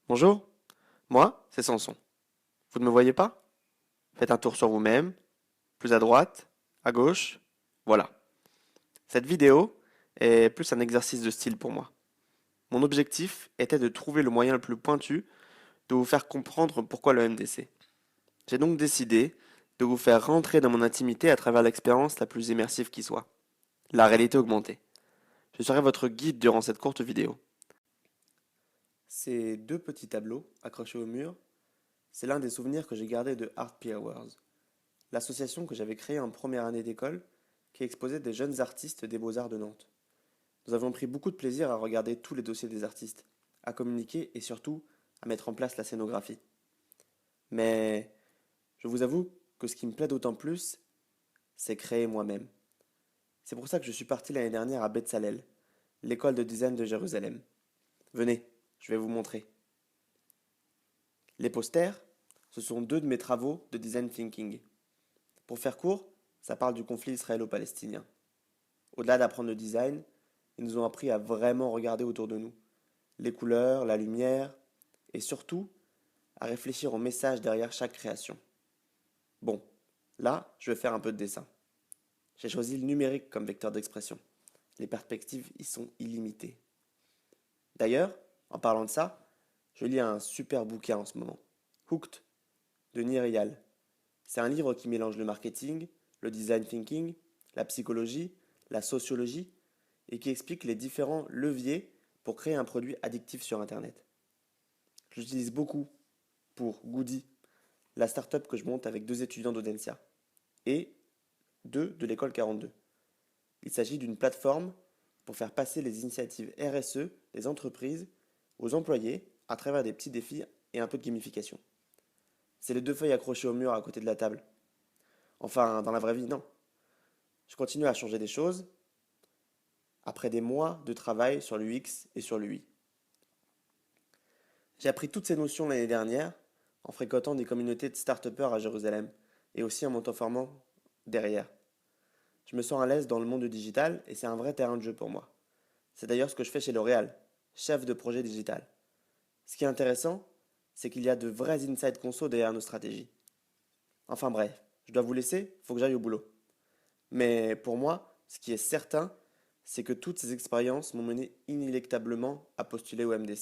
Bonjour, moi, c'est Samson. Vous ne me voyez pas? Faites un tour sur vous-même, plus à droite, à gauche, voilà. Cette vidéo est plus un exercice de style pour moi. Mon objectif était de trouver le moyen le plus pointu de vous faire comprendre pourquoi le MDC. J'ai donc décidé de vous faire rentrer dans mon intimité à travers l'expérience la plus immersive qui soit, la réalité augmentée. Je serai votre guide durant cette courte vidéo. Ces deux petits tableaux accrochés au mur, c'est l'un des souvenirs que j'ai gardés de Art Peer Wars, l'association que j'avais créée en première année d'école, qui exposait des jeunes artistes des Beaux-Arts de Nantes. Nous avons pris beaucoup de plaisir à regarder tous les dossiers des artistes, à communiquer et surtout à mettre en place la scénographie. Mais je vous avoue que ce qui me plaît d'autant plus, c'est créer moi-même. C'est pour ça que je suis parti l'année dernière à Betzalel, l'école de design de Jérusalem. Venez, je vais vous montrer. Les posters, ce sont deux de mes travaux de design thinking. Pour faire court, ça parle du conflit israélo-palestinien. Au-delà d'apprendre le design, ils nous ont appris à vraiment regarder autour de nous. Les couleurs, la lumière, et surtout à réfléchir au message derrière chaque création. Bon, là, je vais faire un peu de dessin. J'ai choisi le numérique comme vecteur d'expression. Les perspectives y sont illimitées. D'ailleurs, en parlant de ça, je lis un super bouquin en ce moment. Hooked, de Nir Eyal. C'est un livre qui mélange le marketing, le design thinking, la psychologie, la sociologie, et qui explique les différents leviers pour créer un produit addictif sur Internet. Je l'utilise beaucoup pour Goody, la startup que je monte avec deux étudiants d'Audencia, et deux de l'école 42. Il s'agit d'une plateforme pour faire passer les initiatives RSE des entreprises aux employés à travers des petits défis et un peu de gamification. C'est les deux feuilles accrochées au mur à côté de la table. Enfin, dans la vraie vie, non. Je continue à changer des choses après des mois de travail sur l'UX et sur l'UI. J'ai appris toutes ces notions l'année dernière en fréquentant des communautés de start-upers à Jérusalem et aussi en m'en formant derrière. Je me sens à l'aise dans le monde du digital et c'est un vrai terrain de jeu pour moi. C'est d'ailleurs ce que je fais chez L'Oréal, chef de projet digital. Ce qui est intéressant, c'est qu'il y a de vrais inside conso derrière nos stratégies. Enfin bref, je dois vous laisser, faut que j'aille au boulot. Mais pour moi, ce qui est certain, c'est que toutes ces expériences m'ont mené inéluctablement à postuler au MDC.